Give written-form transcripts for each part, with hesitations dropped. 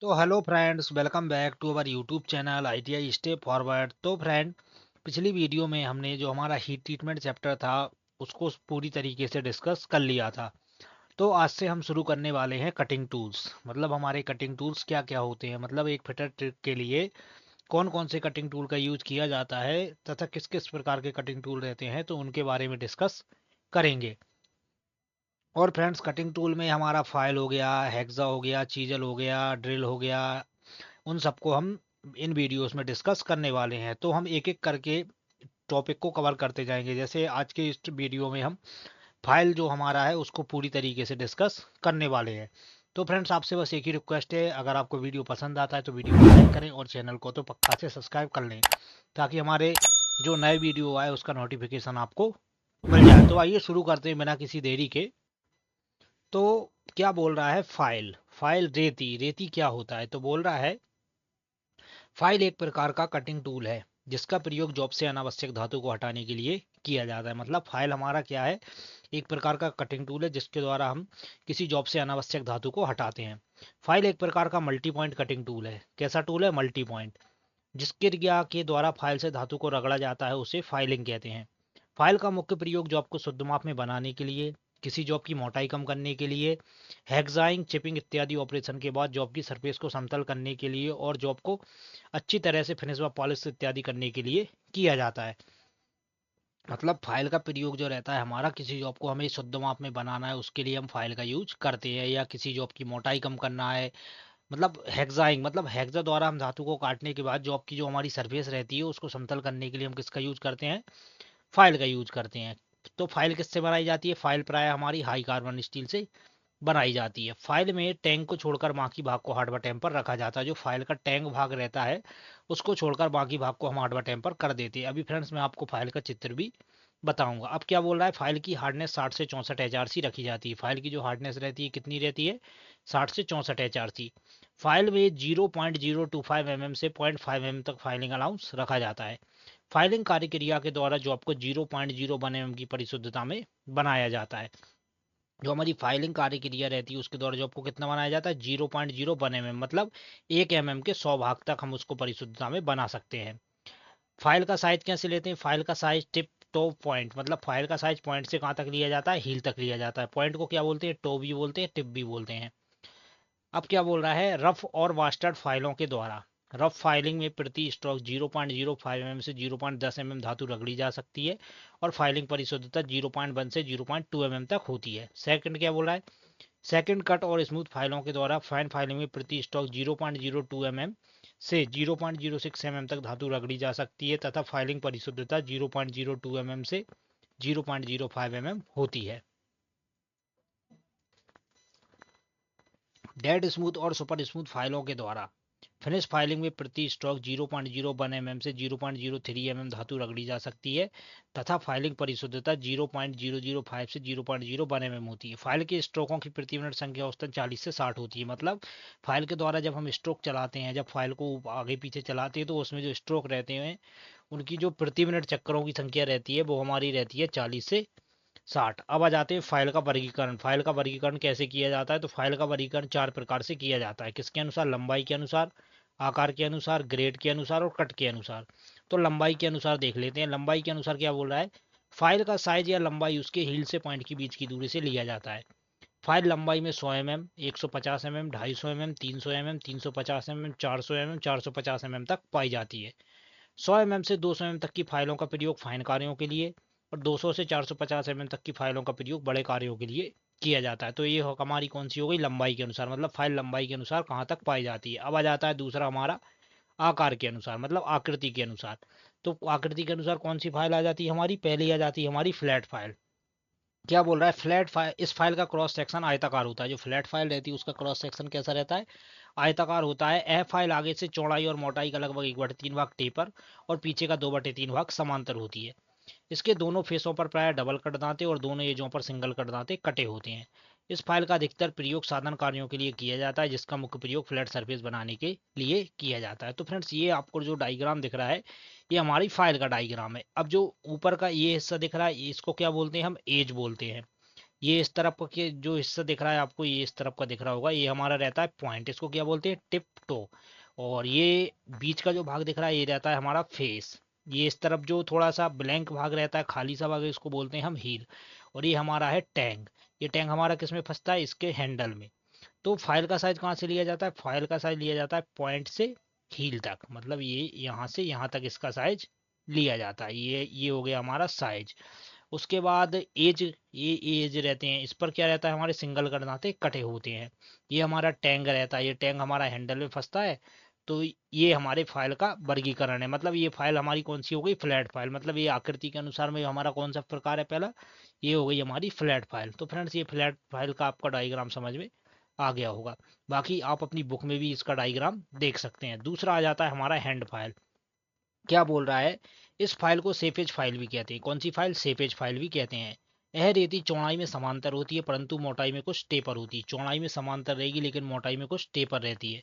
तो hello friends, welcome back to our YouTube channel ITI step forward. तो friend, पिछली video में हमने जो हमारा हीट ट्रीटमेंट चैप्टर था उसको पूरी तरीके से डिस्कस कर लिया था। तो आज से हम शुरू करने वाले हैं कटिंग टूल्स। मतलब हमारे कटिंग टूल्स क्या क्या होते हैं, मतलब एक फिटर ट्रिक के लिए कौन कौन से कटिंग टूल का यूज किया जाता है तथा किस किस प्रकार के कटिंग टूल रहते हैं, तो उनके बारे में डिस्कस करेंगे। और फ्रेंड्स, कटिंग टूल में हमारा फाइल हो गया, हेक्सा हो गया, चीजल हो गया, ड्रिल हो गया, उन सबको हम इन वीडियोस में डिस्कस करने वाले हैं। तो हम एक एक करके टॉपिक को कवर करते जाएंगे। जैसे आज के इस वीडियो में हम फाइल जो हमारा है उसको पूरी तरीके से डिस्कस करने वाले हैं। तो फ्रेंड्स, आपसे बस एक ही रिक्वेस्ट है, अगर आपको वीडियो पसंद आता है तो वीडियो को लाइक करें और चैनल को तो पक्का से सब्सक्राइब कर लें, ताकि हमारे जो नए वीडियो आए उसका नोटिफिकेशन आपको मिल जाए। तो आइए शुरू करते हैं बिना किसी देरी के। तो क्या बोल रहा है, फाइल फाइल रेती रेती क्या होता है, तो बोल रहा है फाइल एक प्रकार का कटिंग टूल है जिसका प्रयोग जॉब से अनावश्यक धातु को हटाने के लिए किया जाता है। मतलब फाइल हमारा क्या है, एक प्रकार का कटिंग टूल है जिसके द्वारा हम किसी जॉब से अनावश्यक धातु को हटाते हैं। फाइल एक प्रकार का मल्टी पॉइंट कटिंग टूल है। कैसा टूल है? Multi point. जिसके क्रिया के द्वारा फाइल से धातु को रगड़ा जाता है उसे फाइलिंग कहते हैं। फाइल का मुख्य प्रयोग जॉब को शुद्ध माप में बनाने के लिए, किसी जॉब की मोटाई कम करने के लिए, हेक्साइंग, चिपिंग इत्यादि ऑपरेशन के बाद जॉब की सरफेस को समतल करने के लिए और जॉब को अच्छी तरह से फिनिश व पॉलिश इत्यादि करने के लिए किया जाता है। मतलब फाइल का प्रयोग जो रहता है हमारा, किसी जॉब को हमें शुद्ध माप में बनाना है उसके लिए हम फाइल का यूज करते हैं, या किसी जॉब की मोटाई कम करना है। मतलब हेक्साइंग, मतलब हेक्सा द्वारा हम धातु को काटने के बाद जॉब की जो हमारी सरफेस रहती है उसको समतल करने के लिए हम किसका यूज करते हैं? फाइल का यूज करते हैं। तो फाइल किससे बनाई जाती है? फाइल प्राय हमारी हाई कार्बन स्टील से बनाई जाती है। फाइल में टैंक को छोड़कर बाकी भाग को हार्ड बटन पर रखा जाता है। जो फाइल का टैंक भाग रहता है उसको छोड़कर बाकी भाग को हम हार्ड बटन पर कर देते हैं। अभी फ्रेंड्स, मैं आपको फाइल का चित्र भी बताऊंगा। अब क्या बोल रहा है, फाइल की हार्डनेस 60 से 64 एचआरसी रखी जाती है। फाइल की जो हार्डनेस रहती है कितनी रहती है? 60 से 64 एचआरसी। फाइल में 0.025 mm से 0.5 mm तक फाइलिंग अलाउंस रखा जाता है। फाइलिंग कार्य क्रिया के द्वारा जॉब को 0.01 mm की परिशुद्धता में बनाया जाता है। जो हमारी फाइलिंग कार्य क्रिया रहती है उसके द्वारा जॉब को कितना बनाया जाता है? 0.01 mm, मतलब 1 mm के 100 भाग तक हम उसको परिशुद्धता में बना सकते हैं। फाइल का साइज कैसे लेते हैं? फाइल का साइज टिप टॉप पॉइंट, मतलब फाइल का साइज पॉइंट से कहाँ तक लिया जाता है? हील तक लिया जाता है। पॉइंट को क्या बोलते हैं? टॉप भी बोलते हैं, टिप भी बोलते हैं। अब क्या बोल रहा है, रफ और वास्टर्ड फाइलों के द्वारा। रफ फाइलिंग में प्रति स्ट्रोक 0.05 mm से 0.10 mm धातु रगड़ी जा सकती है और फाइलिंग परिशुद्धता 0.1 से 0.2 mm तक होती है। सेकंड क्या बोल रहा है, सेकंड कट और स्मूथ फाइलों के द्वारा फाइन फाइलिंग में प्रति स्ट्रोक 0.02 mm से 0.06 mm तक धातु रगड़ी जा सकती है तथा फाइलिंग परिशुद्धता 0.02 mm से 0.05 mm होती है। डेड स्मूथ और सुपर स्मूथ फाइलों के द्वारा फिनिश फाइलिंग में प्रति स्ट्रोक 0.01 mm से 0.03 mm धातु रगड़ी जा सकती है तथा फाइलिंग परिशुद्धता 0.005 से 0.01 mm होती है। फाइल के स्ट्रोकों की प्रति मिनट संख्या औसतन 40 से 60 होती है। मतलब फाइल के द्वारा जब हम स्ट्रोक चलाते हैं, जब फाइल को आगे पीछे चलाते हैं तो उसमें जो स्ट्रोक रहते हैं उनकी जो प्रति मिनट चक्करों की संख्या रहती है वो हमारी रहती है 40 से 60। अब आ जाते हैं फाइल का वर्गीकरण। फाइल का वर्गीकरण कैसे किया जाता है? तो फाइल का वर्गीकरण 4 प्रकार से किया जाता है। किसके अनुसार? लंबाई के अनुसार, आकार के अनुसार, ग्रेड के अनुसार और कट के अनुसार। तो लंबाई के अनुसार देख लेते हैं। लंबाई के अनुसार क्या बोल रहा है, फाइल का साइज या लंबाई उसके हील से पॉइंट के बीच की दूरी से लिया जाता है। फाइल लंबाई में 100 mm, 150 mm, 250 mm, 300 mm, 350 mm, 400 mm, 450 mm तक पाई जाती है। 100 mm से 200 mm तक की फाइलों का प्रयोग फाइन कार्यों के लिए और 200 से 450 mm तक की फाइलों का प्रयोग बड़े कार्यों के लिए किया जाता है। तो ये हमारी कौन सी हो गई? लंबाई के अनुसार, मतलब फाइल लंबाई के अनुसार कहाँ तक पाई जाती है। अब आ जाता है दूसरा हमारा आकार के अनुसार, मतलब आकृति के अनुसार। तो आकृति के अनुसार कौन सी फाइल आ जाती है हमारी? पहली आ जाती है हमारी फ्लैट फाइल। क्या बोल रहा है, फ्लैट फाइल, इस फाइल का क्रॉस सेक्शन आयताकार होता है। जो फ्लैट फाइल रहती है उसका क्रॉस सेक्शन कैसा रहता है? आयताकार होता है। यह फाइल आगे से चौड़ाई और मोटाई का लगभग 1/3 भाग टेपर और पीछे का 2/3 भाग समांतर होती है। इसके दोनों फेसों पर प्राय डबल कट दांते और दोनों एजों पर सिंगल कट दांते कटे होते हैं। इस फाइल का अधिकतर प्रयोग साधन कार्यों के लिए किया जाता है, जिसका मुख्य प्रयोग फ्लैट सरफेस बनाने के लिए किया जाता है। तो फ्रेंड्स, ये आपको जो डायग्राम दिख रहा है ये हमारी फाइल का डायग्राम है। अब जो ऊपर का ये हिस्सा दिख रहा है इसको क्या बोलते हैं? हम एज बोलते हैं। ये इस तरफ का के जो हिस्सा दिख रहा है आपको, ये इस तरफ का दिख रहा होगा, ये हमारा रहता है पॉइंट, इसको क्या बोलते हैं, टिप टो। और ये बीच का जो भाग दिख रहा है ये रहता है हमारा फेस। ये इस तरफ जो थोड़ा सा ब्लैंक भाग रहता है, खाली सा भाग, इसको बोलते हैं हम हील। और ये हमारा है टैंक। ये टैंक हमारा किस में फंसता है, इसके हैंडल में। तो फाइल का साइज कहाँ से लिया जाता है, फाइल का साइज लिया जाता है पॉइंट से हील तक, मतलब ये यहाँ से यहाँ तक इसका साइज लिया जाता है। ये हो गया हमारा साइज। उसके बाद एज, ये एज रहते हैं, इस पर क्या रहता है, हमारे सिंगल करनाते कटे होते हैं। ये हमारा टैंग रहता है, ये टैंग हमारा हैंडल में फंसता है। तो ये हमारे फाइल का वर्गीकरण है, मतलब ये फाइल हमारी कौन सी हो गई, फ्लैट फाइल। मतलब ये आकृति के अनुसार में हमारा कौन सा प्रकार है, पहला ये हो गई हमारी फ्लैट फाइल। तो फ्रेंड्स ये फ्लैट फाइल का आपका डायग्राम समझ में आ गया होगा। बाकी आप अपनी बुक में भी इसका डायग्राम देख सकते हैं। दूसरा आ जाता है हमारा हैंड फाइल। क्या बोल रहा है, इस फाइल को सेपेज फाइल भी कहते हैं। कौन सी फाइल, सेपेज फाइल भी कहते हैं। यह रेती चौड़ाई में समांतर होती है परंतु मोटाई में कुछ टेपर होती है। चौड़ाई में समांतर रहेगी लेकिन मोटाई में कुछ टेपर रहती है।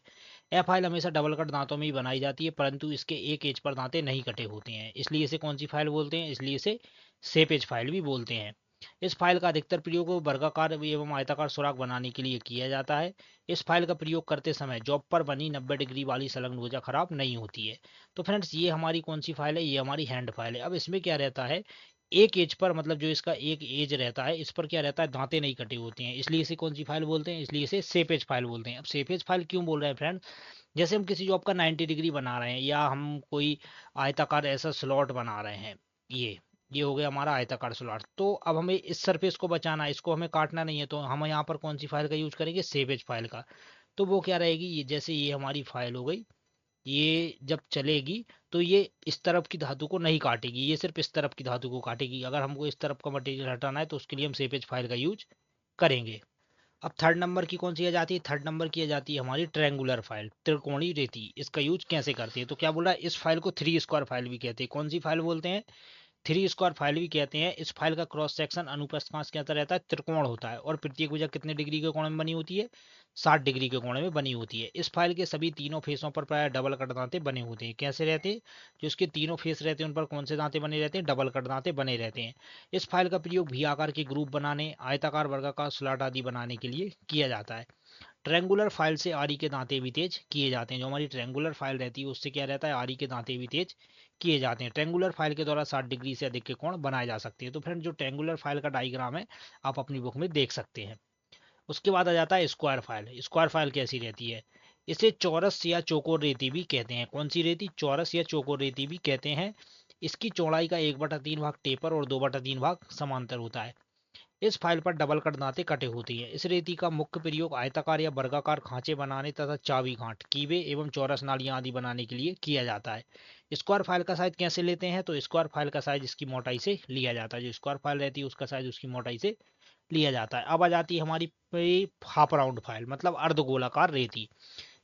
यह फाइल हमेशा डबल कट दांतों में ही बनाई जाती है परंतु इसके एक एज पर दांते नहीं कटे होते हैं, इसलिए इसे कौन सी फाइल बोलते हैं, इसलिए इसे सेपेज फाइल भी बोलते हैं। इस फाइल का अधिकतर प्रयोग वर्गाकार एवं आयताकार सुराख बनाने के लिए किया जाता है। इस फाइल का प्रयोग करते समय जॉब पर बनी 90 डिग्री वाली संलग्न ऊर्जा खराब नहीं होती है। तो फ्रेंड्स ये हमारी कौन सी फाइल है, ये हमारी हैंड फाइल है। अब इसमें क्या रहता है, एक एज पर, मतलब जो इसका एक एज रहता है, इस पर क्या रहता है, दांते नहीं कटे होते हैं, इसलिए इसे कौन सी फाइल बोलते हैं, इसलिए इसे सेपेज फाइल बोलते हैं। अब सेपेज फाइल क्यों बोल रहे हैं फ्रेंड, जैसे हम किसी जॉब का 90 डिग्री बना रहे हैं या हम कोई आयताकार ऐसा स्लॉट बना रहे हैं, ये हो गया हमारा आयताकार स्लॉट। तो अब हमें इस सरफेस को बचाना है, इसको हमें काटना नहीं है, तो हम यहाँ पर कौन सी फाइल का यूज करेंगे, सेवेज फाइल का। तो वो क्या रहेगी, ये जैसे ये हमारी फाइल हो गई, ये जब चलेगी तो ये इस तरफ की धातु को नहीं काटेगी, ये सिर्फ इस तरफ की धातु को काटेगी। अगर हमको इस तरफ का मटेरियल हटाना है तो उसके लिए हम सेपेज फाइल का यूज करेंगे। अब थर्ड नंबर की कौन सी आ जाती है, थर्ड नंबर की आ जाती है हमारी ट्रायंगुलर फाइल, त्रिकोणीय रेती। इसका यूज कैसे करते हैं, तो क्या बोल रहा है, इस फाइल को थ्री स्क्वायर फाइल भी कहते हैं। कौन सी फाइल बोलते हैं, थ्री स्क्वायर फाइल भी कहते हैं। इस फाइल का क्रॉस सेक्शन अनुप्रस्थ कांच के अंदर रहता है, त्रिकोण होता है और प्रत्येक भुजा कितने डिग्री के कोण में बनी होती है, 60 डिग्री के कोण में बनी होती है। इस फाइल के सभी तीनों फेसों पर प्राय डबल कट दांते बने होते हैं। कैसे रहते हैं, जो इसके तीनों फेस रहते हैं उन पर कौन से दांते बने रहते हैं, डबल कट दांते बने रहते हैं। इस फाइल का प्रयोग भी आकार के ग्रुप बनाने, आयताकार वर्गाकार स्लॉट आदि बनाने के लिए किया जाता है। ट्रायंगुलर फाइल से आरी के दांते भी तेज किए जाते हैं। जो हमारी ट्रायंगुलर फाइल रहती है उससे क्या रहता है, आरी के दांते भी तेज किए जाते हैं। ट्रायंगुलर फाइल के द्वारा 60 डिग्री से अधिक के कोण बनाए जा सकते हैं। तो फ्रेंड जो ट्रायंगुलर फाइल का डायग्राम है आप अपनी बुक में देख सकते हैं। उसके बाद आ जाता है स्क्वायर फाइल। स्क्वायर फाइल कैसी रहती है, इसे चौरस या चौकोर रेती भी कहते हैं। कौन सी रेती, चौरस या चौकोर रेती भी कहते हैं। इसकी चौड़ाई का 1/3 भाग टेपर और 2/3 भाग समांतर होता है। इस फाइल पर डबल कट दांतें कटे होती हैं। इस रेती का मुख्य प्रयोग आयताकार या वर्गाकार खांचे बनाने तथा चाबी घाट, कीवे एवं चौरस नालियां आदि बनाने के लिए किया जाता है। स्क्वायर फाइल का साइज कैसे लेते हैं, तो स्क्वायर फाइल का साइज इसकी मोटाई से लिया जाता है। जो स्क्वायर फाइल रहती है उसका साइज उसकी मोटाई से लिया जाता है। अब आ जाती है हमारी हाफ राउंड फाइल, मतलब अर्धगोलाकार रेती।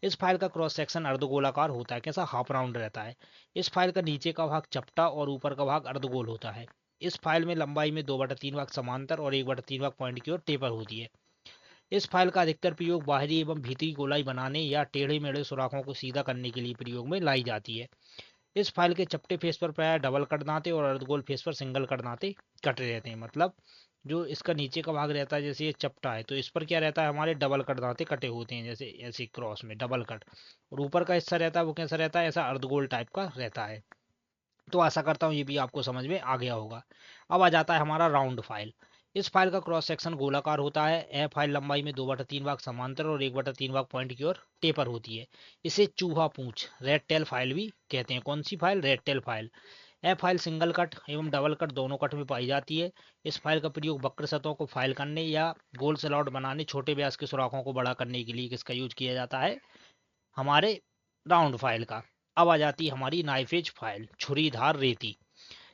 इस फाइल का क्रॉस सेक्शन अर्धगोलाकार होता है, कैसा, हाफ राउंड रहता है। इस फाइल का नीचे का भाग चपटा और ऊपर का भाग अर्धगोल होता है। इस फाइल में लंबाई में 2/3 भाग समांतर और 1/3 भाग पॉइंट की ओर टेपर होती है। इस फाइल का अधिकतर प्रयोग बाहरी एवं भीतरी गोलाई बनाने या टेढ़े मेढ़े सुराखों को सीधा करने के लिए प्रयोग में लाई जाती है। इस फाइल के चपटे फेस पर प्राय डबल कट दांते और अर्धगोल फेस पर सिंगल कट दांते कटे रहते हैं। मतलब जो इसका नीचे का भाग रहता है, जैसे ये चपटा है तो इस पर क्या रहता है, हमारे डबल कट दांते कटे होते हैं, जैसे ऐसे क्रॉस में डबल कट। और ऊपर का हिस्सा रहता है वो कैसा रहता है, ऐसा अर्धगोल टाइप का रहता है। तो आशा करता हूँ ये भी आपको समझ में आ गया होगा। अब आ जाता है हमारा राउंड फाइल। इस फाइल का क्रॉस सेक्शन गोलाकार होता है। यह फाइल लंबाई में 2/3 भाग समांतर और 1/3 भाग पॉइंट की ओर टेपर होती है। इसे चूहा पूंछ, रेड टेल फाइल भी कहते हैं। कौन सी फाइल, रेड टेल फाइल। यह फाइल सिंगल कट एवं डबल कट दोनों कट में पाई जाती है। इस फाइल का प्रयोग वक्र सतहों को फाइल करने या गोल स्लॉट बनाने, छोटे व्यास के सुराखों को बड़ा करने के लिए किसका यूज किया जाता है, हमारे राउंड फाइल का। अब आ जाती है हमारी नाइफ एज फाइल, छुरीधार रेती।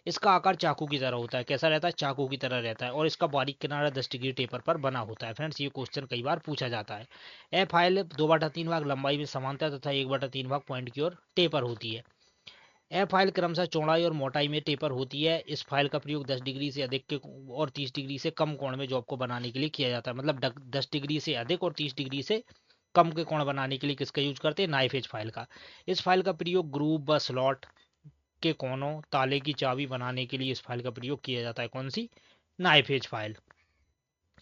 इसका आकार चाकू की तरह होता है, कैसा रहता है, चाकू की तरह रहता है और इसका बारीक किनारा 10 डिग्री टेपर पर बना होता है। फ्रेंड्स ये क्वेश्चन कई बार पूछा जाता है। यह फाइल 2/3 भाग लंबाई में समांतर तथा 1/3 भाग पॉइंट की ओर टेपर होती है। यह फाइल क्रमशः चौड़ाई और मोटाई में टेपर होती है। इस फाइल का प्रयोग 10 डिग्री से अधिक के और 30 डिग्री से कम कोण में जॉब को बनाने के लिए किया जाता है। मतलब 10 डिग्री से अधिक और 30 डिग्री से कम के कोण बनाने के लिए किसका यूज करते हैं, नाइफ एज फाइल का। इस फाइल का प्रयोग ग्रुप व स्लॉट के कोनों, ताले की चाबी बनाने के लिए इस फाइल का प्रयोग किया जाता है। कौन सी, नाइफ एज फाइल।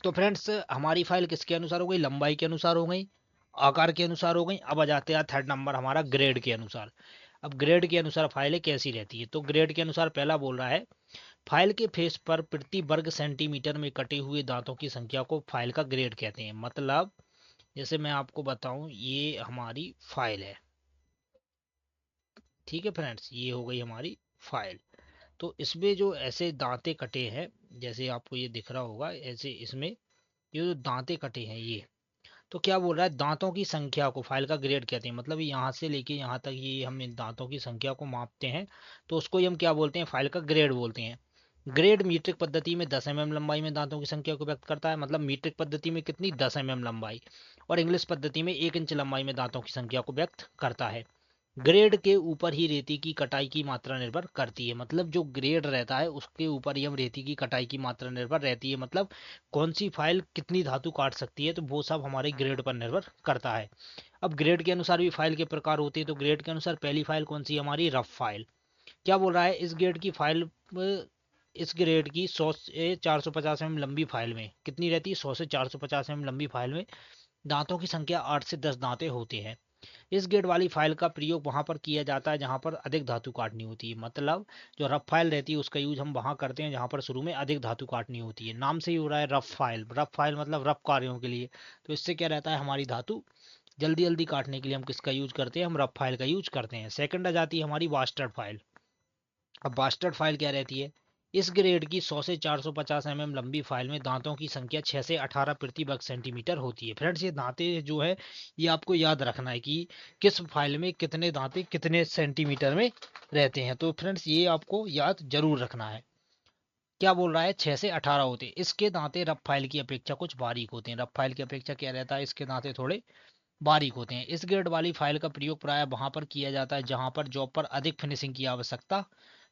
तो फ्रेंड्स हमारी फाइल किसके अनुसार हो गई, लंबाई के अनुसार हो गई, आकार के अनुसार हो गई। अब आ जाते हैं थर्ड नंबर हमारा ग्रेड के अनुसार। अब ग्रेड के अनुसार फाइलें कैसी रहती है, तो ग्रेड के अनुसार पहला बोल रहा है फाइल के फेस पर प्रति वर्ग सेंटीमीटर में कटे हुए दांतों की संख्या को फाइल का ग्रेड कहते हैं। मतलब जैसे मैं आपको बताऊं, ये हमारी फाइल है, ठीक है फ्रेंड्स, ये हो गई हमारी फाइल। तो इसमें जो ऐसे दांते कटे हैं, जैसे आपको ये दिख रहा होगा, ऐसे इसमें ये जो दांते कटे हैं ये, तो क्या बोल रहा है, दांतों की संख्या को फाइल का ग्रेड कहते हैं। मतलब यहाँ से लेके यहाँ तक ये हम इन दांतों की संख्या को मापते हैं, तो उसको ही हम क्या बोलते हैं, फाइल का ग्रेड बोलते हैं। ग्रेड मीट्रिक पद्धति में 10 mm लंबाई में दांतों की संख्या को व्यक्त करता है। मतलब मीट्रिक पद्धति में कितनी, 10 mm लंबाई, और इंग्लिश पद्धति में 1 इंच लंबाई में दांतों की संख्या को व्यक्त करता है। ग्रेड के ऊपर ही रेती की कटाई की मात्रा निर्भर करती है। मतलब जो ग्रेड रहता है उसके ऊपर ही हम रेती की कटाई की मात्रा निर्भर रहती है। मतलब कौन सी फाइल कितनी धातु काट सकती है, तो वो सब हमारे ग्रेड पर निर्भर करता है। अब ग्रेड के अनुसार भी फाइल के प्रकार होते हैं। तो ग्रेड के अनुसार पहली फाइल कौन सी है, हमारी रफ फाइल। क्या बोल रहा है, इस ग्रेड की फाइल इस ग्रेड की 100 से 450 mm लंबी फाइल में कितनी रहती है, 100 से 450 mm लंबी फाइल में दांतों की संख्या 8 से 10 दांते होते हैं। इस ग्रेड वाली फाइल का प्रयोग वहां पर किया जाता है जहां पर अधिक धातु काटनी होती है। मतलब जो रफ फाइल रहती है उसका यूज हम वहां करते हैं जहां पर शुरू में अधिक धातु काटनी होती है। नाम से ही हो रहा है रफ फाइल, रफ फाइल मतलब रफ कार्यों के लिए। तो इससे क्या रहता है, हमारी धातु जल्दी जल्दी काटने के लिए हम किसका यूज करते हैं, हम रफ फाइल का यूज करते हैं। सेकंड आ जाती है हमारी बास्टर्ड फाइल। अब बास्टर्ड फाइल क्या रहती है, इस ग्रेड की 100 से 450 mm लंबी फाइल में दांतों की संख्या 6 से 18 प्रति वर्ग सेंटीमीटर होती है। फ्रेंड्स ये दांते जो है ये आपको याद रखना है कि किस फाइल में कितने दांते कितने सेंटीमीटर में रहते हैं। तो फ्रेंड्स ये आपको याद जरूर रखना है। क्या बोल रहा है, 6 से 18 होते हैं। इसके दांते रफ फाइल की अपेक्षा कुछ बारीक होते हैं। रफ फाइल की अपेक्षा क्या रहता है, इसके दांते थोड़े बारीक होते हैं। इस ग्रेड वाली फाइल का प्रयोग प्राय वहां पर किया जाता है जहां पर जॉब पर अधिक फिनिशिंग की आवश्यकता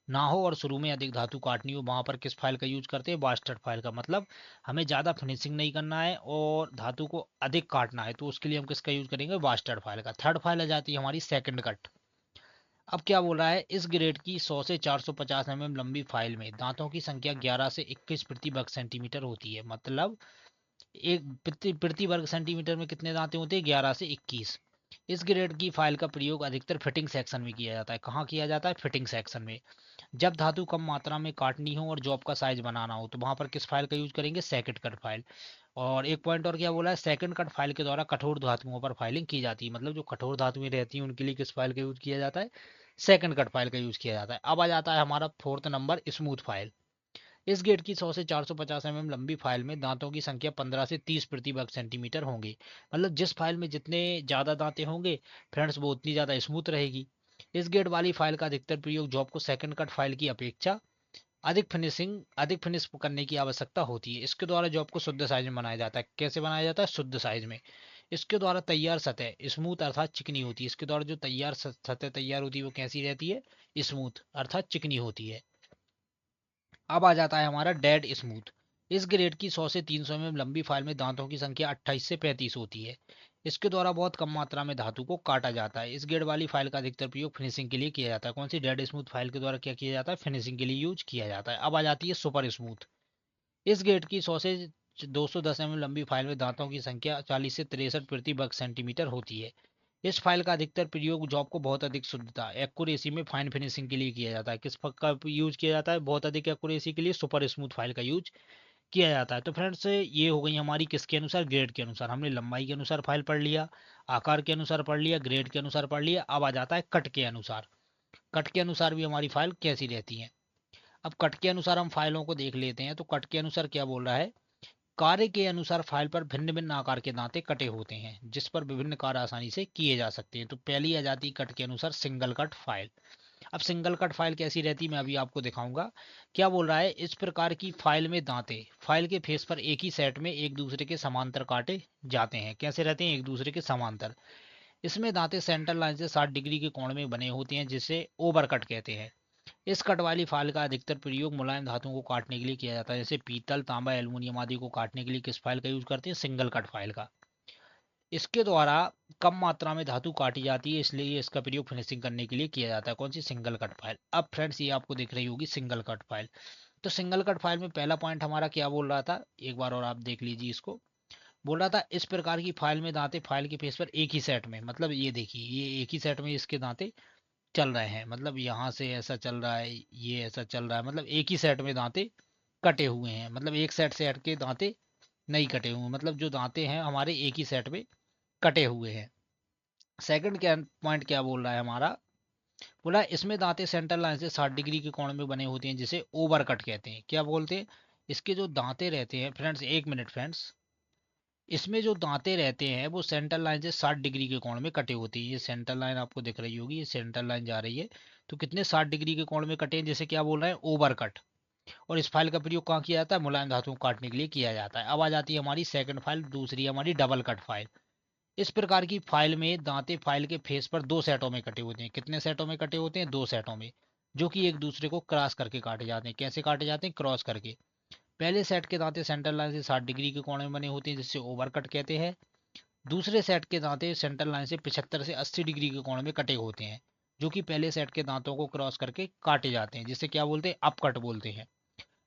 ना हो और शुरू में अधिक धातु काटनी हो। वहां पर किस फाइल का यूज करते हैं, बास्टर्ड फाइल का। मतलब हमें ज्यादा फिनिशिंग नहीं करना है और धातु को अधिक काटना है, तो उसके लिए हम किसका यूज करेंगे, बास्टर्ड फाइल का। थर्ड फाइल आ जाती है हमारी सेकंड कट। अब क्या बोल रहा है, इस ग्रेड की 100 से 450 mm लंबी फाइल में दांतों की संख्या 11 से 21 प्रति वर्ग सेंटीमीटर होती है। मतलब एक प्रति वर्ग सेंटीमीटर में कितने दांते होते हैं, 11 से 21। इस ग्रेड की फाइल का प्रयोग अधिकतर फिटिंग सेक्शन में किया जाता है। कहाँ किया जाता है, फिटिंग सेक्शन में। जब धातु कम मात्रा में काटनी हो और जॉब का साइज बनाना हो तो वहां पर किस फाइल का यूज करेंगे, सेकंड कट फाइल। और एक पॉइंट और क्या बोला है, सेकंड कट फाइल के द्वारा कठोर धातुओं पर फाइलिंग की जाती है। मतलब जो कठोर धातुएं रहती हैं उनके लिए किस फाइल का यूज किया जाता है, सेकंड कट फाइल का यूज किया जाता है। अब आ जाता है हमारा फोर्थ नंबर, स्मूथ फाइल। इस गेट की 100 से 450 mm लंबी फाइल में दांतों की संख्या 15 से 30 प्रति वर्ग सेंटीमीटर होंगी। मतलब जिस फाइल में जितने ज्यादा दांते होंगे फ्रेंड्स वो उतनी ज्यादा स्मूथ रहेगी। इस गेट वाली फाइल का अधिकतर प्रयोग जॉब को सेकंड कट फाइल की अपेक्षा अधिक फिनिश करने की आवश्यकता होती है। इसके द्वारा जॉब को शुद्ध साइज में बनाया जाता है। कैसे बनाया जाता है, शुद्ध साइज में। इसके द्वारा तैयार सतह स्मूथ अर्थात चिकनी होती है। इसके द्वारा जो तैयार सतह तैयार होती है वो कैसी रहती है, स्मूथ अर्थात चिकनी होती है। अब आ जाता है हमारा डेड स्मूथ। इस ग्रेड की 100 से 300 mm लंबी फाइल में दांतों की संख्या 28 से 35 होती है। इसके द्वारा बहुत कम मात्रा में धातु को काटा जाता है। इस ग्रेड वाली फाइल का अधिकतर प्रयोग फिनिशिंग के लिए किया जाता है। कौन सी, डेड स्मूथ फाइल के द्वारा क्या किया जाता है, फिनिशिंग के लिए यूज किया जाता है। अब आ जाती है सुपर स्मूथ। इस ग्रेड की 100 से 210 mm लंबी फाइल में दांतों की संख्या 40 से 63 प्रति वर्ग सेंटीमीटर होती है। इस फाइल का अधिकतर प्रयोग जॉब को बहुत अधिक शुद्धता एक्यूरेसी में फाइन फिनिशिंग के लिए किया जाता है। किस का यूज किया जाता है, बहुत अधिक एक्यूरेसी के लिए सुपर स्मूथ फाइल का यूज किया जाता है। तो फ्रेंड्स ये हो गई हमारी किसके अनुसार, ग्रेड के अनुसार। हमने लंबाई के अनुसार फाइल पढ़ लिया, आकार के अनुसार पढ़ लिया, ग्रेड के अनुसार पढ़ लिया। अब आ जाता है कट के अनुसार। कट के अनुसार भी हमारी फाइल कैसी रहती है। अब कट के अनुसार हम फाइलों को देख लेते हैं। तो कट के अनुसार क्या बोल रहा है, कार्य के अनुसार फाइल पर भिन्न भिन्न आकार के दांते कटे होते हैं जिस पर विभिन्न कार्य आसानी से किए जा सकते हैं। तो पहली आ जाती है कट के अनुसार सिंगल कट फाइल। अब सिंगल कट फाइल कैसी रहती है मैं अभी आपको दिखाऊंगा। क्या बोल रहा है, इस प्रकार की फाइल में दांते फाइल के फेस पर एक ही सेट में एक दूसरे के समांतर काटे जाते हैं। कैसे रहते हैं, एक दूसरे के समांतर। इसमें दांते सेंटर लाइन से 60 डिग्री के कोण में बने होते हैं जिसे ओवर कट कहते हैं। इस कट वाली फाइल का अधिकतर प्रयोग मुलायम धातुओं को काटने के लिए किया जाता है। जैसे पीतल, तांबा, एल्युमिनियम आदि को काटने के लिए किस फाइल का यूज करते हैं, सिंगल कट फाइल का। इसके द्वारा कम मात्रा में धातु काटी जाती है इसलिए इसका प्रयोग फिनिशिंग करने के लिए किया जाता है। कौन सी, सिंगल कट फाइल। अब फ्रेंड्स ये आपको दिख रही होगी सिंगल कट फाइल। तो सिंगल कट फाइल में पहला पॉइंट हमारा क्या बोल रहा था, एक बार और आप देख लीजिए इसको। बोल रहा था इस प्रकार की फाइल में दांते फाइल के फेस पर एक ही सेट में, मतलब ये देखिए ये एक ही सेट में इसके दांते चल रहे हैं, मतलब यहाँ से ऐसा चल रहा है, ये ऐसा चल रहा है, मतलब एक ही सेट में दांते कटे हुए हैं, मतलब एक सेट से हट के दांते नहीं कटे हुए, मतलब जो दांते हैं हमारे एक ही सेट में कटे हुए हैं। सेकंड क्या पॉइंट क्या बोल रहा है हमारा, बोला इसमें दांते सेंटर लाइन से 60 डिग्री के कोण में बने होते हैं जिसे ओवर कट कहते हैं। क्या बोलते हैं, इसके जो दांते रहते हैं फ्रेंड्स, एक मिनट फ्रेंड्स, इसमें जो दांते रहते हैं वो सेंटर लाइन से 60 डिग्री के कोण में कटे होती है। ये सेंटर लाइन आपको दिख रही होगी, ये सेंटर लाइन जा रही है, तो कितने 60 डिग्री के कोण में कटे हैं, जैसे क्या बोल रहे हैं ओवर कट। और इस फाइल का प्रयोग कहाँ किया जाता है, मुलायम धातुओं को काटने के लिए किया जाता है। अब आ जाती है हमारी सेकंड फाइल, दूसरी हमारी डबल कट फाइल। इस प्रकार की फाइल में दांते फाइल के फेस पर दो सेटों में कटे होते हैं। कितने सेटों में कटे होते हैं, दो सेटों में, जो कि एक दूसरे को क्रॉस करके काटे जाते हैं। कैसे काटे जाते हैं, क्रॉस करके। पहले सेट के दांते सेंटर लाइन से 60 डिग्री के कोण में बने होते हैं जिससे ओवर कट कहते हैं। दूसरे सेट के दांते सेंटर लाइन से 75 से 80 डिग्री के कोण में कटे होते हैं, जो कि पहले सेट के दांतों को क्रॉस करके काटे जाते हैं, जिसे क्या बोलते हैं, अपकट बोलते हैं।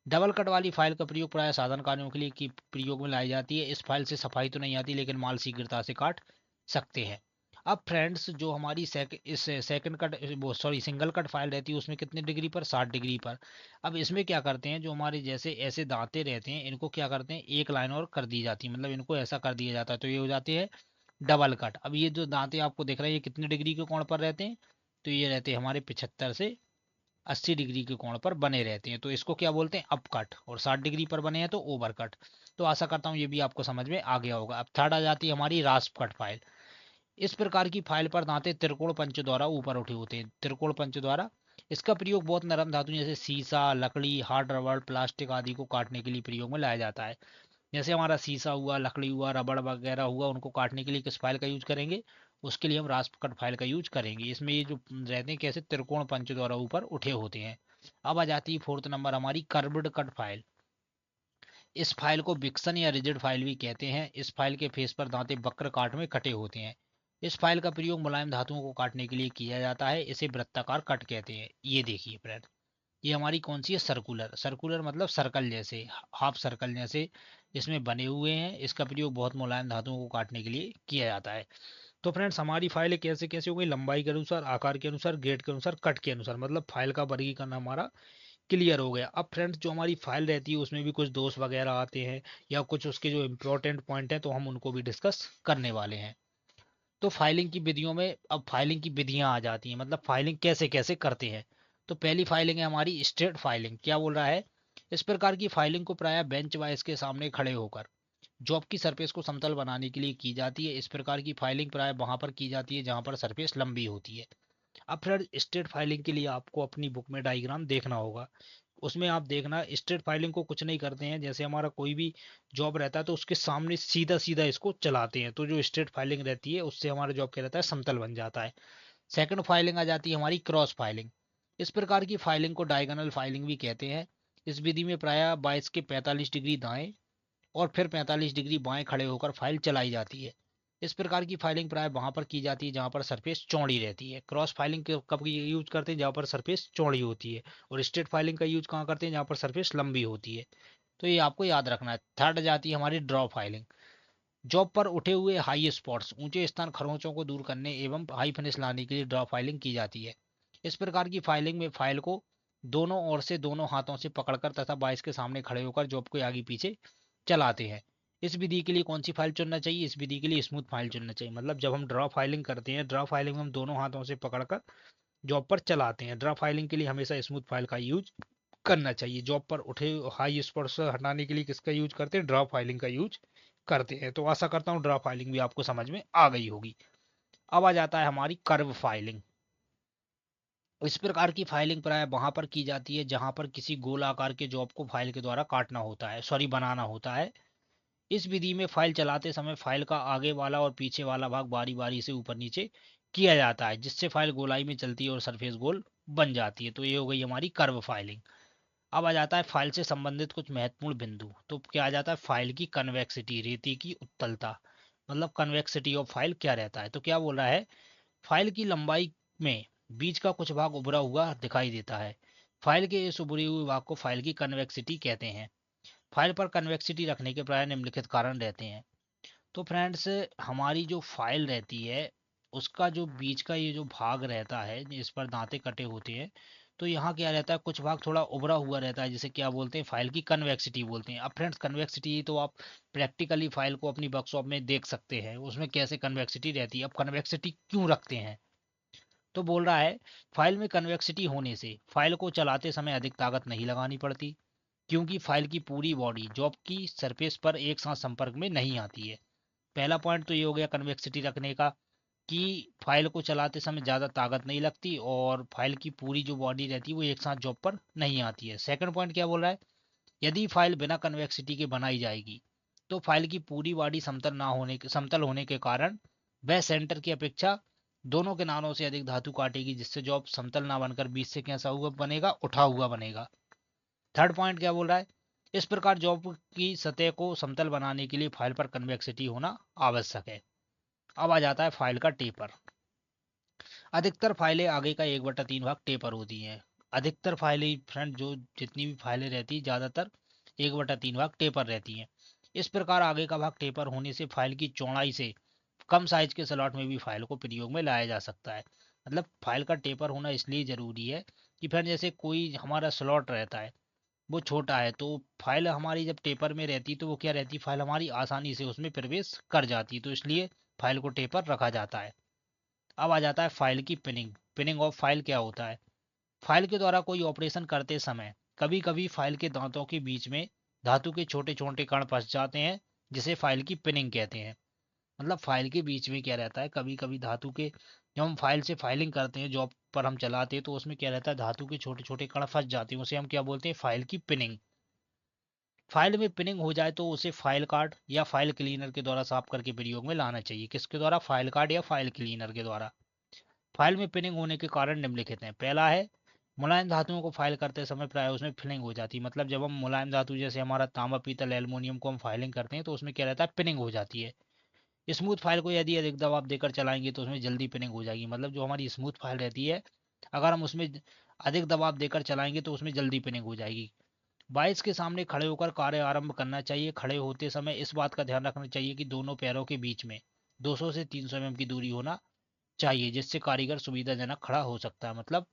डबल कट वाली फाइल का प्रयोग प्राय साधन कार्यों के लिए की प्रयोग में लाई जाती है। इस फाइल से सफाई तो नहीं आती, लेकिन माल शीघ्रता से काट सकते हैं। अब फ्रेंड्स जो हमारी इस सेकंड कट वो सॉरी सिंगल कट फाइल रहती है उसमें कितने डिग्री पर, 60 डिग्री पर। अब इसमें क्या करते हैं, जो हमारे जैसे ऐसे दांते रहते हैं इनको क्या करते हैं, एक लाइन और कर दी जाती है, मतलब इनको ऐसा कर दिया जाता है, तो ये हो जाती है डबल कट। अब ये जो दांते आपको दिख रहे हैं ये कितने डिग्री के कोण पर रहते हैं, तो ये रहते हैं हमारे 75 से 80 डिग्री के कोण पर बने रहते हैं, तो इसको क्या बोलते हैं, अप कट। और 60 डिग्री पर बने हैं तो ओवर कट। तो आशा करता हूँ ये भी आपको समझ में आ गया होगा। अब थर्ड आ जाती है हमारी रास्प कट फाइल। इस प्रकार की फाइल पर दांते त्रिकोण पंच द्वारा ऊपर उठे होते हैं, त्रिकोण पंच द्वारा। इसका प्रयोग बहुत नरम धातु जैसे सीसा, लकड़ी, हार्ड रबड़, प्लास्टिक आदि को काटने के लिए प्रयोग में लाया जाता है। जैसे हमारा शीशा हुआ, लकड़ी हुआ, रबड़ वगैरह हुआ, उनको काटने के लिए किस फाइल का यूज करेंगे, उसके लिए हम रास्प कट फाइल का यूज करेंगे। इसमें ये जो रहते हैं कैसे त्रिकोण पंच द्वारा ऊपर उठे होते हैं। अब आ जाती है फोर्थ नंबर हमारी कर्व्ड कट फाइल। इस फाइल को विक्सन या रिजिड फाइल भी कहते हैं। इस फाइल के फेस पर दांते वक्र काट में कटे होते हैं। इस फाइल का प्रयोग मुलायम धातुओं को काटने के लिए किया जाता है। इसे वृत्ताकार कट कहते हैं। ये देखिए फ्रेंड, ये हमारी कौन सी है, सर्कुलर। सर्कुलर मतलब सर्कल जैसे, हाफ सर्कल जैसे इसमें बने हुए हैं। इसका प्रयोग बहुत मुलायम धातुओं को काटने के लिए किया जाता है। तो फ्रेंड्स हमारी फाइल कैसे कैसे हो गई, लंबाई के अनुसार, आकार के अनुसार, ग्रेड के अनुसार, कट के अनुसार, मतलब फाइल का वर्गीकरण हमारा क्लियर हो गया। अब फ्रेंड्स जो हमारी फाइल रहती है उसमें भी कुछ दोष वगैरह आते हैं, या कुछ उसके जो इम्पोर्टेंट पॉइंट हैं तो हम उनको भी डिस्कस करने वाले हैं। तो फाइलिंग की विधियों में अब फाइलिंग की विधियां आ जाती हैं, मतलब फाइलिंग कैसे कैसे करते हैं। तो पहली फाइलिंग है हमारी स्ट्रेट फाइलिंग। क्या बोल रहा है, इस प्रकार की फाइलिंग को प्राय बेंच वाइज के सामने खड़े होकर जॉब की सरफेस को समतल बनाने के लिए की जाती है। इस प्रकार की फाइलिंग प्राय वहां पर की जाती है जहां पर सरफेस लंबी होती है। अब फिर स्ट्रेट फाइलिंग के लिए आपको अपनी बुक में डायग्राम देखना होगा। उसमें आप देखना स्ट्रेट फाइलिंग को कुछ नहीं करते हैं, जैसे हमारा कोई भी जॉब रहता है तो उसके सामने सीधा सीधा इसको चलाते हैं, तो जो स्ट्रेट फाइलिंग रहती है उससे हमारा जॉब क्या रहता है, समतल बन जाता है। सेकंड फाइलिंग आ जाती है हमारी क्रॉस फाइलिंग। इस प्रकार की फाइलिंग को डायगोनल फाइलिंग भी कहते हैं। इस विधि में प्राय 22 के 45 डिग्री दाएं और फिर 45 डिग्री बाएं खड़े होकर फाइल चलाई जाती है। इस प्रकार की फाइलिंग प्राय वहां पर की जाती है जहां पर सरफेस चौड़ी रहती है। क्रॉस फाइलिंग कब यूज करते हैं, जहां पर सरफेस चौड़ी होती है। और स्ट्रेट फाइलिंग का यूज कहाँ करते हैं, जहां पर सरफेस लंबी होती है। तो ये आपको याद रखना है। थर्ड जाती है हमारी ड्रॉ फाइलिंग। जॉब पर उठे हुए हाई स्पॉट्स, ऊंचे स्थान खरोंचों को दूर करने एवं हाई फिनिश लाने के लिए ड्रॉ फाइलिंग की जाती है। इस प्रकार की फाइलिंग में फाइल को दोनों ओर से दोनों हाथों से पकड़कर तथा बाइस के सामने खड़े होकर जॉब को आगे पीछे चलाते हैं। इस विधि के लिए कौन सी फाइल चुनना चाहिए, इस विधि के लिए स्मूथ फाइल चुनना चाहिए। मतलब जब हम ड्रॉ फाइलिंग करते हैं, ड्रॉ फाइलिंग में हम दोनों हाथों से पकड़कर जॉब पर चलाते हैं। ड्रॉ फाइलिंग के लिए हमेशा स्मूथ फाइल का यूज करना चाहिए। जॉब पर उठे हाई स्पॉट्स हटाने के लिए किसका यूज करते हैं, ड्रॉ फाइलिंग का यूज करते हैं। तो आशा करता हूँ ड्रॉ फाइलिंग भी आपको समझ में आ गई होगी। अब आ जाता है हमारी कर्व फाइलिंग। इस प्रकार की फाइलिंग प्राय वहां पर की जाती है जहां पर किसी गोल आकार के जॉब को फाइल के द्वारा काटना होता है, सॉरी बनाना होता है। इस विधि में फाइल चलाते समय फाइल का आगे वाला और पीछे वाला भाग बारी बारी से ऊपर नीचे किया जाता है, जिससे फाइल गोलाई में चलती है और सरफेस गोल बन जाती है। तो ये हो गई हमारी कर्व फाइलिंग। अब आ जाता है फाइल से संबंधित कुछ महत्वपूर्ण बिंदु। तो क्या आ जाता है, फाइल की कन्वेक्सिटी, रेती की उत्तलता, मतलब कन्वेक्सिटी ऑफ फाइल क्या रहता है। तो क्या बोल रहा है, फाइल की लंबाई में बीच का कुछ भाग उभरा हुआ दिखाई देता है, फाइल के इस उभरे हुए भाग को फाइल की कन्वेक्सिटी कहते हैं। फाइल पर कन्वेक्सिटी रखने के प्राय निम्नलिखित कारण रहते हैं। तो फ्रेंड्स, हमारी जो फाइल रहती है उसका जो बीच का ये जो भाग रहता है इस पर दांते कटे होते हैं, तो यहाँ क्या रहता है, कुछ भाग थोड़ा उभरा हुआ रहता है जिसे क्या बोलते हैं, फाइल की कन्वेक्सिटी बोलते हैं। अब फ्रेंड्स, कन्वेक्सिटी तो आप प्रैक्टिकली फाइल को अपनी वर्कशॉप में देख सकते हैं उसमें कैसे कन्वेक्सिटी रहती है। अब कन्वेक्सिटी क्यों रखते हैं, तो बोल रहा है फाइल में कन्वेक्सिटी होने से फाइल को चलाते समय अधिक ताकत नहीं लगानी पड़ती, क्योंकि फाइल की पूरी बॉडी जॉब की सरफेस पर एक साथ संपर्क में नहीं आती है। पहला पॉइंट तो ये हो गया कन्वेक्सिटी रखने का, कि फाइल को चलाते समय ज़्यादा ताकत नहीं लगती और फाइल की पूरी जो बॉडी रहती है वो एक साथ जॉब पर नहीं आती है। सेकंड पॉइंट क्या बोल रहा है, यदि फाइल बिना कन्वेक्सिटी के बनाई जाएगी तो फाइल की पूरी बॉडी समतल होने के कारण वह सेंटर की अपेक्षा दोनों किनारों से अधिक धातु काटेगी, जिससे जॉब समतल ना बनकर बीच से कैसा हुआ बनेगा, उठा हुआ बनेगा। थर्ड पॉइंट क्या बोल रहा है, इस प्रकार जॉब की सतह को समतल बनाने के लिए फाइल पर कन्वेक्सिटी होना आवश्यक है। अब आ जाता है फाइल का टेपर। अधिकतर फाइलें आगे का 1/3 भाग टेपर होती हैं। अधिकतर फाइलें फ्रेंड, जो जितनी भी फाइलें रहती है ज़्यादातर 1/3 भाग टेपर रहती हैं। इस प्रकार आगे का भाग टेपर होने से फाइल की चौड़ाई से कम साइज के स्लॉट में भी फाइल को प्रयोग में लाया जा सकता है। मतलब फाइल का टेपर होना इसलिए ज़रूरी है कि फ्रेंड जैसे कोई हमारा स्लॉट रहता है वो छोटा है, तो फाइल हमारी जब टेपर में रहती है तो वो क्या रहती है, फाइल हमारी आसानी से उसमें प्रवेश कर जाती है, तो इसलिए फाइल को टेपर रखा जाता है। अब आ जाता है फाइल की पिनिंग। पिनिंग ऑफ फाइल क्या होता है, फाइल के द्वारा कोई ऑपरेशन करते समय कभी कभी फाइल के दांतों के बीच में धातु के छोटे छोटे कण फंस जाते हैं, जिसे फाइल की पिनिंग कहते हैं। मतलब फाइल के बीच में क्या रहता है, कभी कभी धातु के, जब हम फाइल से फाइलिंग करते हैं जॉब पर हम चलाते हैं तो उसमें क्या रहता है, धातु के छोटे छोटे कण फंस जाते हैं, उसे हम क्या बोलते हैं, फाइल की पिनिंग। फाइल में पिनिंग हो जाए तो उसे फाइल कार्ड या फाइल क्लीनर के द्वारा साफ करके प्रयोग में लाना चाहिए। किसके द्वारा, फाइल कार्ड या फाइल क्लीनर के द्वारा। फाइल में पिनिंग होने के कारण निम्नलिखित हैं। पहला है, मुलायम धातुओं को फाइल करते समय प्राय उसमें फिलिंग हो जाती है। मतलब जब हम मुलायम धातु जैसे हमारा तांबा पीतल एल्युमिनियम को हम फाइलिंग करते हैं तो उसमें क्या रहता है, पिनिंग हो जाती है। स्मूथ फाइल को यदि अधिक दबाव देकर चलाएंगे तो उसमें जल्दी पिनिंग हो जाएगी। मतलब जो हमारी स्मूथ फाइल रहती है, अगर हम उसमें अधिक दबाव देकर चलाएंगे तो उसमें जल्दी पिनिंग हो जाएगी। बाइस के सामने खड़े होकर कार्य आरंभ करना चाहिए। खड़े होते समय इस बात का ध्यान रखना चाहिए कि दोनों पैरों के बीच में 200 से 300 mm की दूरी होना चाहिए, जिससे कारीगर सुविधाजनक खड़ा हो सकता है। मतलब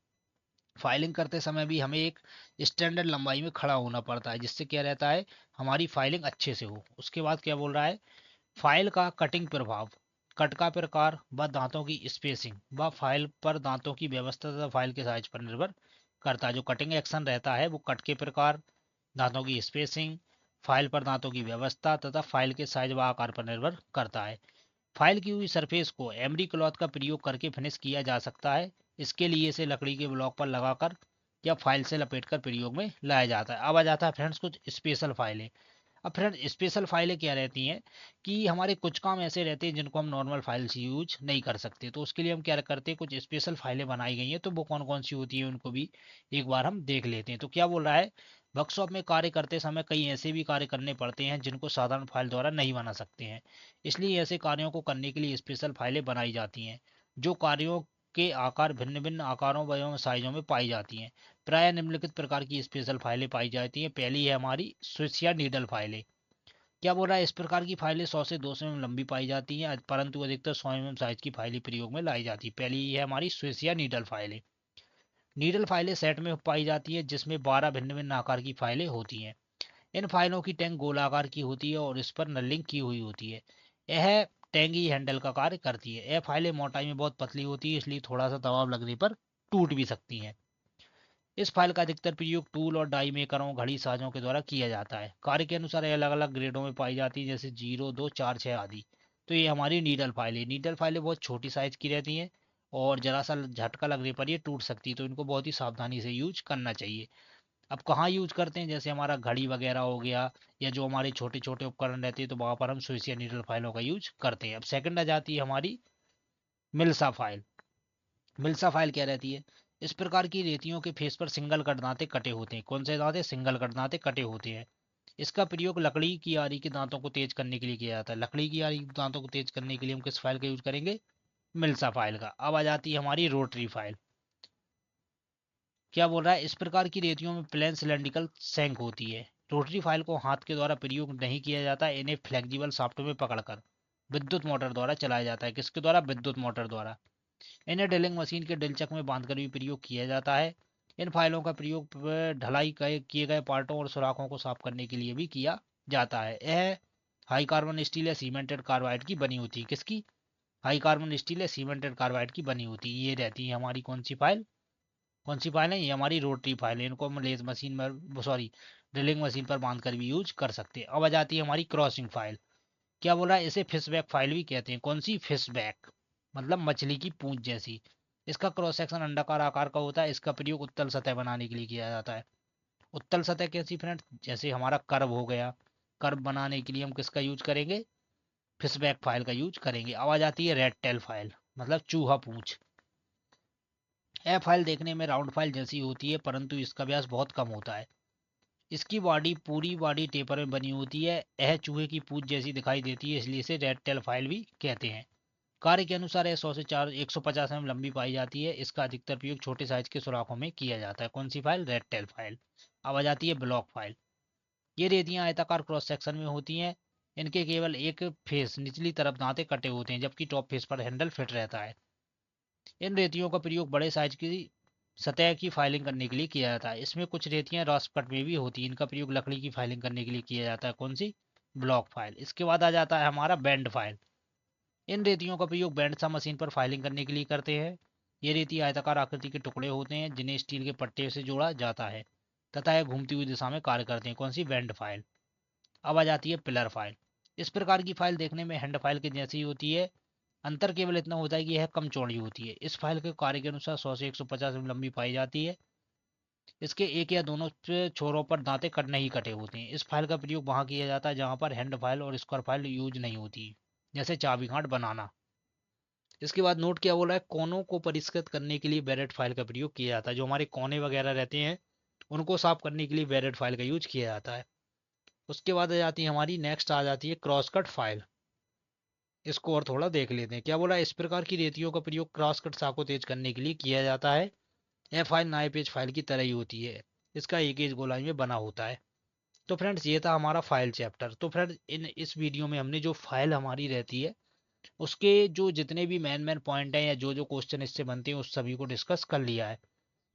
फाइलिंग करते समय भी हमें एक स्टैंडर्ड लंबाई में खड़ा होना पड़ता है, जिससे क्या रहता है, हमारी फाइलिंग अच्छे से हो। उसके बाद क्या बोल रहा है, फाइल का कटिंग प्रभाव, कट का प्रकार व दांतों की स्पेसिंग व फाइल पर दांतों की व्यवस्था तथा फाइल के साइज पर निर्भर करता है। जो कटिंग एक्शन रहता है वो कट के प्रकार, दांतों की स्पेसिंग, फाइल पर दांतों की व्यवस्था तथा फाइल के साइज व आकार पर निर्भर करता है। फाइल की हुई सरफेस को एमडी क्लॉथ का प्रयोग करके फिनिश किया जा सकता है। इसके लिए इसे लकड़ी के ब्लॉक पर लगाकर या फाइल से लपेटकर प्रयोग में लाया जाता है। अब आ जाता है फ्रेंड्स कुछ स्पेशल फाइलें। अब फ्रेंड स्पेशल फाइलें क्या रहती हैं, कि हमारे कुछ काम ऐसे रहते हैं जिनको हम नॉर्मल फाइल से यूज नहीं कर सकते, तो उसके लिए हम क्या करते हैं, कुछ स्पेशल फाइलें बनाई गई हैं, तो वो कौन कौन सी होती हैं उनको भी एक बार हम देख लेते हैं। तो क्या बोल रहा है, वर्कशॉप में कार्य करते समय कई ऐसे भी कार्य करने पड़ते हैं जिनको साधारण फाइल द्वारा नहीं बना सकते हैं। इसलिए ऐसे कार्यों को करने के लिए स्पेशल फाइलें बनाई जाती हैं, जो कार्यों के आकार भिन्न भिन्न आकारों एवं साइजों में पाई जाती हैं। प्राय निम्नलिखित प्रकार की स्पेशल फाइलें पाई जाती हैं। पहली है हमारी स्विच या नीडल फाइलें। क्या बोल रहा है, इस प्रकार की फाइलें 100 से 200 mm लंबी पाई जाती हैं, परंतु अधिकतर 100 mm साइज की फाइलें प्रयोग में लाई जाती है। पहली ये है हमारी स्विस या नीडल फाइलें। नीडल फाइलें सेट में पाई जाती है जिसमें 12 भिन्न भिन्न आकार की फाइलें होती हैं। इन फाइलों की टैंक गोलाकार की होती है और इस पर नलिंग की हुई होती है। यह टैंक ही हैंडल का कार्य करती है। यह फाइलें मोटाई में बहुत पतली होती है, इसलिए थोड़ा सा दबाव लगने पर टूट भी सकती हैं। इस फाइल का अधिकतर प्रयोग टूल और डाई मेकरों घड़ी साजों के द्वारा किया जाता है। कार्य के अनुसार ये अलग अलग ग्रेडों में पाई जाती है, जैसे 0, 2, 4, 6 आदि। तो ये हमारी नीडल फाइल है। नीडल फाइलें बहुत छोटी साइज की रहती हैं और जरा सा झटका लगने पर ये टूट सकती है, तो इनको बहुत ही सावधानी से यूज करना चाहिए। अब कहाँ यूज करते हैं, जैसे हमारा घड़ी वगैरह हो गया या जो हमारे छोटे छोटे उपकरण रहते हैं तो वहां पर हम स्विच या नीडल फाइलों का यूज करते हैं। अब सेकंड आ जाती है हमारी मिल्सा फाइल। मिल्सा फाइल क्या रहती है, इस प्रकार की रेतियों के फेस पर सिंगल कट दांते कटे होते हैं। कौन से दांते, सिंगल कट दांते कटे होते हैं। इसका प्रयोग लकड़ी की आरी के दांतों को तेज करने के लिए किया जाता है। लकड़ी की आरी के दांतों को तेज करने के लिए हम किस फाइल का यूज करेंगे, मिल्सा फाइल का। अब आ जाती है हमारी रोटरी फाइल। क्या बोल रहा है, इस प्रकार की रेतियों में प्लेन सिलेंड्रिकल सैंक होती है। रोटरी फाइल को हाथ के द्वारा प्रयोग नहीं किया जाता, इन्हें फ्लेक्सिबल शाफ्ट में पकड़कर विद्युत मोटर द्वारा चलाया जाता है। किसके द्वारा? विद्युत मोटर द्वारा। इन्हें ड्रिलिंग मशीन के ड्रिलचक में बांधकर भी प्रयोग किया जाता है। इन फाइलों का प्रयोग ढलाई किए गए पार्टों और सुराखों को साफ करने के लिए भी किया जाता है। यह हाई कार्बन स्टील या सीमेंटेड कार्बाइड की बनी होती है। किसकी? हाई कार्बन स्टील या सीमेंटेड कार्बाइड की बनी होती है। ये रहती है हमारी कौन सी फाइल? कौन सी फाइल है ये? हमारी रोटरी फाइल है। इनको हम लेथ मशीन में, सॉरी, ड्रिलिंग मशीन पर बांध कर भी यूज कर सकते हैं। अब आ जाती है हमारी क्रॉसिंग फाइल। क्या बोला है, इसे फिशबैक फाइल भी कहते हैं। कौन सी? फिशबैक, मतलब मछली की पूंछ जैसी। इसका क्रॉस सेक्शन अंडाकार आकार का होता है। इसका प्रयोग उत्तल सतह बनाने के लिए किया जाता है। उत्तल सतह कैसी फ्रेंड? जैसे हमारा कर्व हो गया, कर्व बनाने के लिए हम किसका यूज करेंगे? फिशबैक फाइल का यूज करेंगे। अब आ जाती है रेड टेल फाइल, मतलब चूहा पूंछ। यह फाइल देखने में राउंड फाइल जैसी होती है, परंतु इसका व्यास बहुत कम होता है। इसकी बॉडी, पूरी बॉडी टेपर में बनी होती है। यह चूहे की पूंछ जैसी दिखाई देती है, इसलिए इसे रेड टेल फाइल भी कहते हैं। कार्य के अनुसार यह 100 से 150 mm लंबी पाई जाती है। इसका अधिकतर प्रयोग छोटे साइज के सुराखों में किया जाता है। कौन सी फाइल? Red tell file. अब आ जाती है ब्लॉक फाइल। ये रेतियां आयताकार क्रॉस सेक्शन में होती हैं। इनके केवल एक फेस, निचली तरफ दांते कटे होते हैं, जबकि टॉप फेस पर हैंडल फिट रहता है। इन रेतियों का प्रयोग बड़े साइज की सतह की फाइलिंग करने के लिए किया जाता है। इसमें कुछ रेतियां रॉस कट में भी होती हैं। इनका प्रयोग लकड़ी की फाइलिंग करने के लिए किया जाता है। कौन सी? Block file. इसके बाद आ जाता है हमारा बैंड फाइल। इन रेतियों का प्रयोग बैंडसा मशीन पर फाइलिंग करने के लिए करते हैं। ये रेती आयताकार आकृति के टुकड़े होते हैं, जिन्हें स्टील के पट्टे से जोड़ा जाता है तथा यह घूमती हुई दिशा में कार्य करते हैं। कौन सी? Band file. अब आ जाती है पिलर फाइल। इस प्रकार की फाइल देखने में हैंड फाइल के जैसी होती है। अंतर केवल इतना होता है कि यह कम चौड़ी होती है। इस फाइल के कार्य के अनुसार 100 से 150 mm लंबी पाई जाती है। इसके एक या दोनों छोरों पर दांते कट नहीं कटे होते हैं। इस फाइल का प्रयोग वहां किया जाता है जहां पर हैंड फाइल और स्क्वायर फाइल यूज नहीं होती, जैसे चाबी गांठ बनाना। इसके बाद नोट क्या बोला है, कोनों को परिष्कृत करने के लिए बैरेट फाइल का प्रयोग किया जाता है। जो हमारे कोने वगैरह रहते हैं, उनको साफ करने के लिए बैरेट फाइल का यूज किया जाता है। उसके बाद आ जाती है हमारी, नेक्स्ट आ जाती है क्रॉस कट फाइल। इसको और थोड़ा देख लेते हैं। क्या बोला? इस प्रकार की रेतियों का प्रयोग क्रॉस कट साख को तेज करने के लिए किया जाता है। यह फाइल नाइफ एज फाइल की तरह ही होती है। इसका एक एज गोलाई में बना होता है। तो फ्रेंड्स, ये था हमारा फाइल चैप्टर। तो फ्रेंड्स, इस वीडियो में हमने जो फाइल हमारी रहती है, उसके जो जितने भी मेन मेन पॉइंट हैं या जो जो क्वेश्चन इससे बनते हैं, उस सभी को डिस्कस कर लिया है।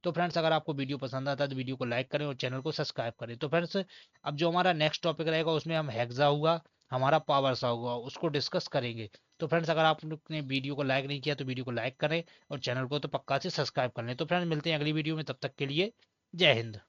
तो फ्रेंड्स, अगर आपको वीडियो पसंद आता है तो वीडियो को लाइक करें और चैनल को सब्सक्राइब करें। तो फ्रेंड्स, अब जो हमारा नेक्स्ट टॉपिक रहेगा, उसमें हम हेक्सा हुआ, हमारा पावर सा हुआ, उसको डिस्कस करेंगे। तो फ्रेंड्स, अगर आपने वीडियो को लाइक नहीं किया तो वीडियो को लाइक करें और चैनल को तो पक्का से सब्सक्राइब कर लें। तो फ्रेंड्स, मिलते हैं अगली वीडियो में, तब तक के लिए जय हिंद।